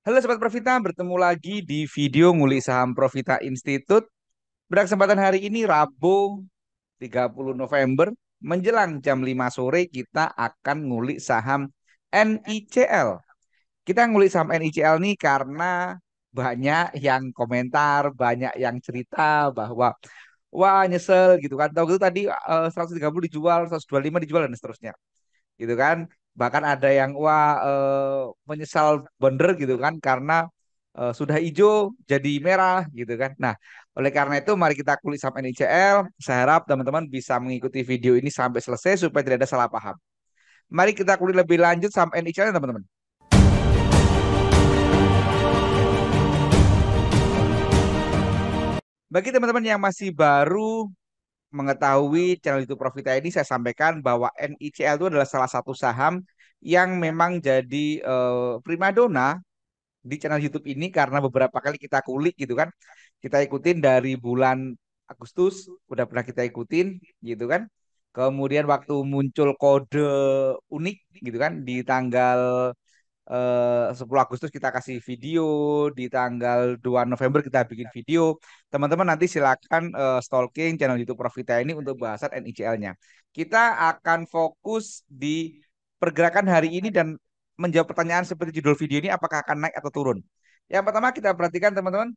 Halo Sobat Profita, bertemu lagi di video ngulik saham Profita Institute. Pada kesempatan hari ini Rabu 30 November menjelang jam 5 sore kita akan ngulik saham NICL. Kita ngulik saham NICL nih karena banyak yang komentar, banyak yang cerita bahwa wah nyesel gitu kan. Tahu gitu tadi 130 dijual, 125 dijual dan seterusnya gitu kan. Bahkan ada yang wah menyesal bener gitu kan karena sudah hijau jadi merah gitu kan. Nah, oleh karena itu mari kita kulik saham NICL. Saya harap teman-teman bisa mengikuti video ini sampai selesai supaya tidak ada salah paham. Mari kita kulik lebih lanjut saham NICL teman-teman. Bagi teman-teman yang masih baru mengetahui channel YouTube Profita ini, saya sampaikan bahwa NICL itu adalah salah satu saham yang memang jadi primadona di channel YouTube ini karena beberapa kali kita kulik gitu kan. Kita ikutin dari bulan Agustus, udah pernah kita ikutin gitu kan. Kemudian waktu muncul kode unik gitu kan di tanggal 10 Agustus kita kasih video, di tanggal 2 November kita bikin video. Teman-teman nanti silakan stalking channel YouTube Profita ini untuk bahasan NICL-nya. Kita akan fokus di pergerakan hari ini dan menjawab pertanyaan seperti judul video ini, apakah akan naik atau turun. Yang pertama kita perhatikan teman-teman,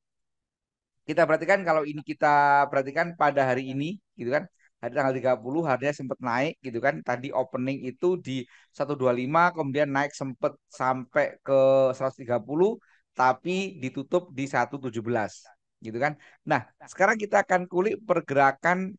kita perhatikan kalau ini kita perhatikan pada hari ini gitu kan. Hari tanggal 30 harganya sempat naik gitu kan. Tadi opening itu di 125 kemudian naik sempat sampai ke 130 tapi ditutup di 117 gitu kan. Nah, sekarang kita akan kulik pergerakan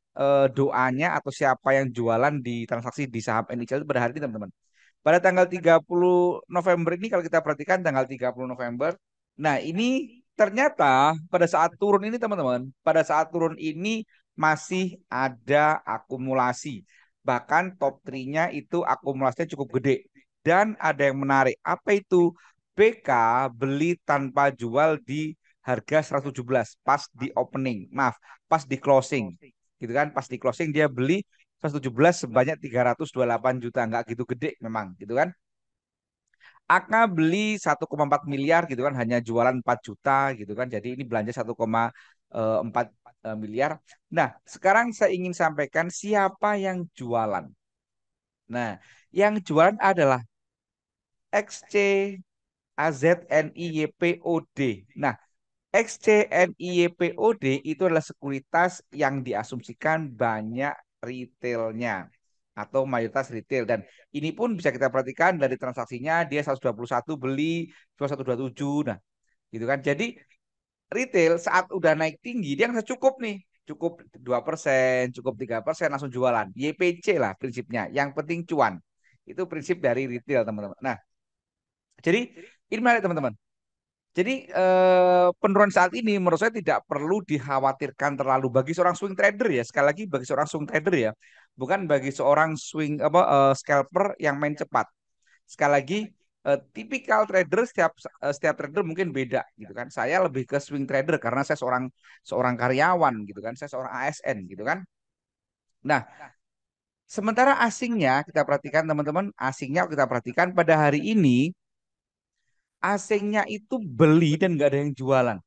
doanya atau siapa yang jualan di transaksi di saham NICL pada hari ini teman-teman. Pada tanggal 30 November ini kalau kita perhatikan tanggal 30 November. Nah, ini ternyata pada saat turun ini teman-teman, pada saat turun ini masih ada akumulasi. Bahkan top 3-nya itu akumulasinya cukup gede. Dan ada yang menarik. Apa itu? BK beli tanpa jual di harga 117 pas di opening. Maaf, pas di closing. Gitu kan? Pas di closing dia beli 117 sebanyak 328 juta. Nggak gitu gede memang gitu kan. Aka beli 1,4 miliar gitu kan, hanya jualan 4 juta gitu kan. Jadi ini belanja 1,4 miliar. Nah, sekarang saya ingin sampaikan siapa yang jualan. Nah, yang jualan adalah XC AZNIYPOD. Nah, XCNIYPOD itu adalah sekuritas yang diasumsikan banyak retailnya atau mayoritas retail, dan ini pun bisa kita perhatikan dari transaksinya dia 121 beli 2127. Nah, gitu kan. Jadi retail saat udah naik tinggi dia nggak cukup nih, cukup 2%, cukup 3% langsung jualan. YPC lah prinsipnya. Yang penting cuan. Itu prinsip dari retail, teman-teman. Nah, jadi ini menarik teman-teman. Jadi penurunan saat ini menurut saya tidak perlu dikhawatirkan terlalu bagi seorang swing trader ya. Sekali lagi bagi seorang swing trader ya, bukan bagi seorang swing scalper yang main cepat. Sekali lagi tipikal trader setiap trader mungkin beda gitu kan. Saya lebih ke swing trader karena saya seorang seorang karyawan gitu kan. Saya seorang ASN gitu kan. Nah, sementara asingnya kita perhatikan teman-teman, asingnya kita perhatikan pada hari ini asingnya itu beli dan nggak ada yang jualan,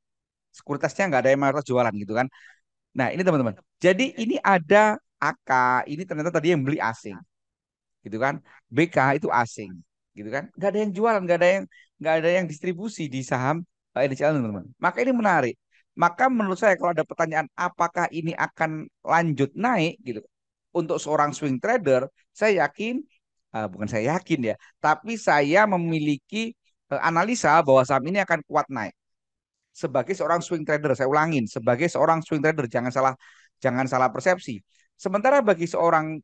sekuritasnya nggak ada yang mayoritas jualan gitu kan. Nah ini teman-teman, jadi ini ada AK, ini ternyata tadi yang beli asing gitu kan, BK itu asing gitu kan, nggak ada yang jualan, nggak ada yang distribusi di saham NCL teman-teman. Maka ini menarik. Maka menurut saya kalau ada pertanyaan apakah ini akan lanjut naik gitu untuk seorang swing trader, saya yakin bukan saya yakin ya, tapi saya memiliki analisa bahwa saham ini akan kuat naik sebagai seorang swing trader. Saya ulangin, sebagai seorang swing trader, jangan salah persepsi. Sementara bagi seorang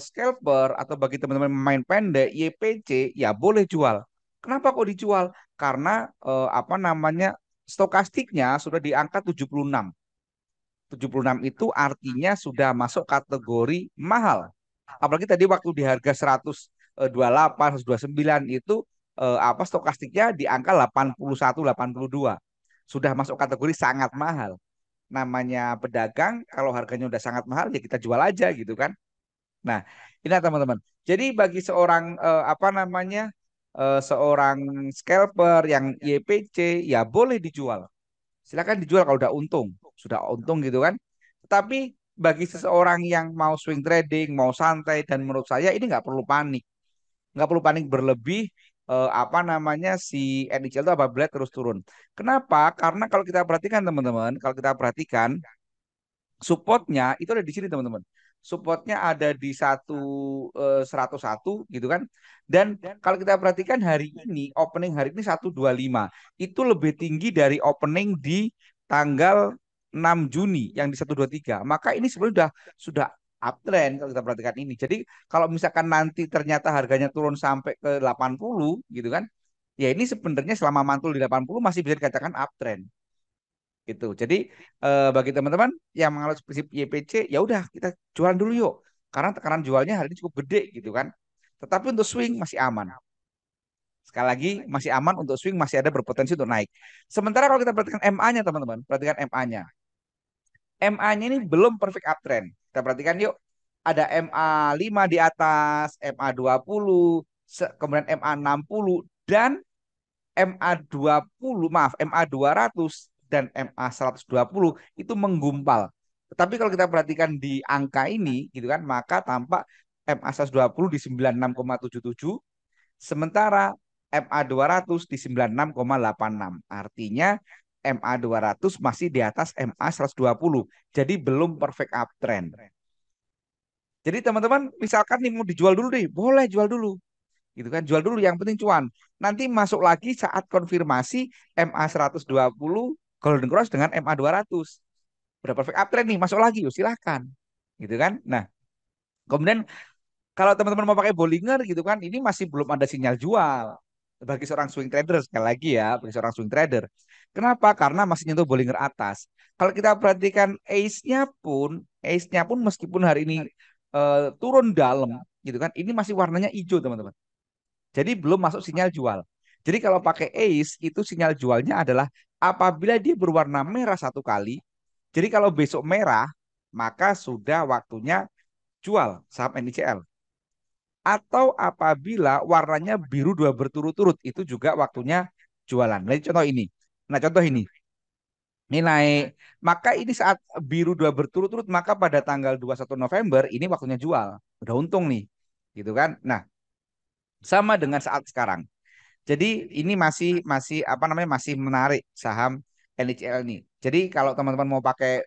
scalper atau bagi teman-teman pemain pendek YPC ya boleh jual. Kenapa kok dijual? Karena apa namanya, stokastiknya sudah di angka 76. 76 itu artinya sudah masuk kategori mahal. Apalagi tadi waktu di harga 128, 129 itu apa stokastiknya di angka 81, 82. Sudah masuk kategori sangat mahal. Namanya pedagang, kalau harganya udah sangat mahal ya kita jual aja gitu kan. Nah, ini teman-teman. Jadi bagi seorang apa namanya seorang scalper yang YPC, ya boleh dijual. Silakan dijual kalau udah untung, sudah untung gitu kan. Tetapi bagi seseorang yang mau swing trading, mau santai, dan menurut saya ini nggak perlu panik berlebih. Apa namanya si NHL itu apabila terus turun. Kenapa? Karena kalau kita perhatikan teman-teman, kalau kita perhatikan supportnya itu ada di sini teman-teman. Supportnya ada di 101 gitu kan. Dan kalau kita perhatikan hari ini, opening hari ini 125 itu lebih tinggi dari opening di tanggal 6 Juni yang di 123. Maka ini sebenarnya sudah uptrend kalau kita perhatikan ini. Jadi kalau misalkan nanti ternyata harganya turun sampai ke 80 gitu kan. Ya ini sebenarnya selama mantul di 80 masih bisa dikatakan uptrend gitu. Jadi bagi teman-teman yang menganut prinsip YPC, ya udah kita jualan dulu yuk. Karena tekanan jualnya hari ini cukup gede gitu kan. Tetapi untuk swing masih aman. Sekali lagi masih aman untuk swing, masih ada berpotensi untuk naik. Sementara kalau kita perhatikan MA-nya teman-teman, perhatikan MA-nya. MA-nya ini belum perfect uptrend. Kita perhatikan yuk. Ada MA 5 di atas, MA 20, kemudian MA 60 dan MA 20, maaf, MA 200 dan MA 120 itu menggumpal. Tetapi kalau kita perhatikan di angka ini gitu kan, maka tampak MA 120 di 96,77, sementara MA 200 di 96,86. Artinya MA 200 masih di atas MA 120. Jadi belum perfect uptrend. Jadi teman-teman misalkan nih mau dijual dulu deh, boleh jual dulu gitu kan, jual dulu yang penting cuan, nanti masuk lagi saat konfirmasi MA 120 Golden Cross dengan MA 200 udah perfect uptrend nih, masuk lagi yuk silahkan gitu kan. Nah kemudian kalau teman-teman mau pakai Bollinger gitu kan, ini masih belum ada sinyal jual bagi seorang swing trader, sekali lagi ya, bagi seorang swing trader. Kenapa? Karena masih nyentuh Bollinger atas. Kalau kita perhatikan ace-nya pun meskipun hari ini turun dalam gitu kan, ini masih warnanya hijau teman-teman. Jadi belum masuk sinyal jual. Jadi kalau pakai ace itu sinyal jualnya adalah apabila dia berwarna merah satu kali. Jadi kalau besok merah, maka sudah waktunya jual saham NICL. Atau apabila warnanya biru dua berturut-turut, itu juga waktunya jualan. Nah, contoh ini. Nah, contoh ini. Ini naik. Maka ini saat biru dua berturut-turut, maka pada tanggal 21 November ini waktunya jual. Udah untung nih. Gitu kan? Nah, sama dengan saat sekarang. Jadi ini masih masih apa namanya masih menarik saham NHL ini. Jadi kalau teman-teman mau pakai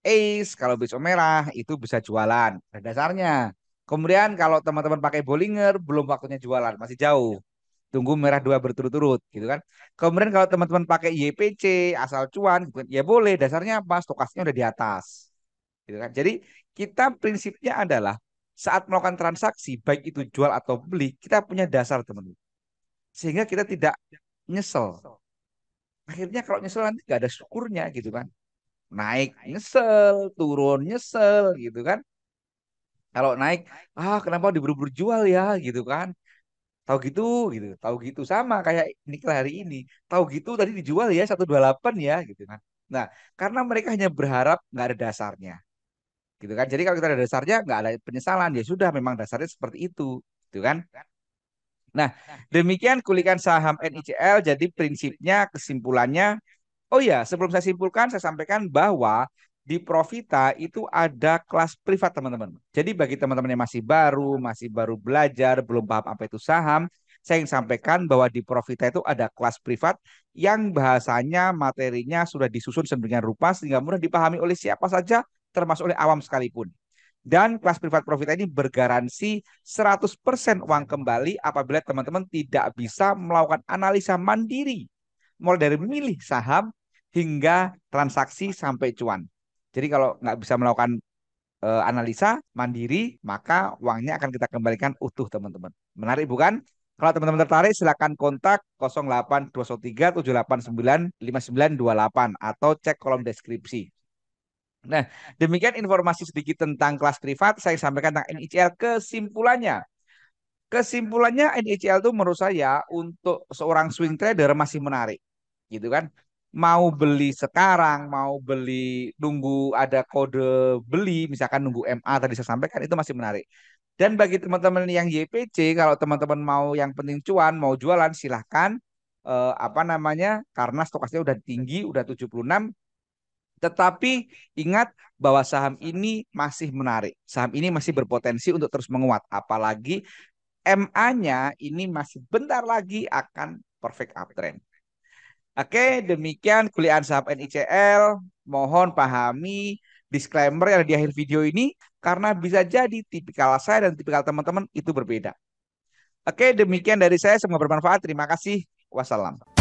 ACE, kalau besok merah itu bisa jualan. Ada dasarnya. Kemudian kalau teman-teman pakai Bollinger belum waktunya jualan, masih jauh. Tunggu merah dua berturut-turut gitu kan. Kemudian kalau teman-teman pakai YPC asal cuan gitu kan, ya boleh, dasarnya apa? Stokasnya udah di atas. Gitu kan. Jadi kita prinsipnya adalah saat melakukan transaksi baik itu jual atau beli, kita punya dasar teman-teman. Sehingga kita tidak nyesel. Akhirnya kalau nyesel nanti nggak ada syukurnya gitu kan. Naik nyesel, turun nyesel gitu kan. Kalau naik, kenapa diburu-buru jual ya gitu kan. Tahu gitu gitu, tahu gitu sama kayak nikel hari ini. Tahu gitu tadi dijual ya 128 ya gitu kan. Nah, karena mereka hanya berharap nggak ada dasarnya. Gitu kan. Jadi kalau kita ada dasarnya nggak ada penyesalan, ya sudah memang dasarnya seperti itu, gitu kan. Nah, demikian kulikan saham NICL. Jadi prinsipnya, kesimpulannya, oh ya, sebelum saya simpulkan, saya sampaikan bahwa di Profita itu ada kelas privat, teman-teman. Jadi bagi teman-teman yang masih baru belajar, belum paham apa itu saham, saya ingin sampaikan bahwa di Profita itu ada kelas privat yang bahasanya, materinya sudah disusun sedemikian rupa sehingga mudah dipahami oleh siapa saja, termasuk oleh awam sekalipun. Dan kelas privat Profita ini bergaransi 100% uang kembali apabila teman-teman tidak bisa melakukan analisa mandiri, mulai dari memilih saham hingga transaksi sampai cuan. Jadi kalau nggak bisa melakukan analisa mandiri, maka uangnya akan kita kembalikan utuh teman-teman. Menarik bukan? Kalau teman-teman tertarik, silakan kontak 082137895928 atau cek kolom deskripsi. Nah, demikian informasi sedikit tentang kelas privat. Saya sampaikan tentang NICL. Kesimpulannya NICL itu menurut saya untuk seorang swing trader masih menarik, gitu kan? Mau beli sekarang, mau beli nunggu ada kode beli, misalkan nunggu MA tadi saya sampaikan itu masih menarik. Dan bagi teman-teman yang YPC, kalau teman-teman mau yang penting cuan, mau jualan, silahkan apa namanya? Karena stokasnya udah tinggi, udah 76. Tetapi ingat bahwa saham ini masih menarik. Saham ini masih berpotensi untuk terus menguat. Apalagi MA-nya ini masih bentar lagi akan perfect uptrend. Oke, demikian kuliah saham NICL. Mohon pahami disclaimer yang ada di akhir video ini karena bisa jadi tipikal saya dan tipikal teman-teman itu berbeda. Oke, demikian dari saya. Semoga bermanfaat. Terima kasih. Wassalam.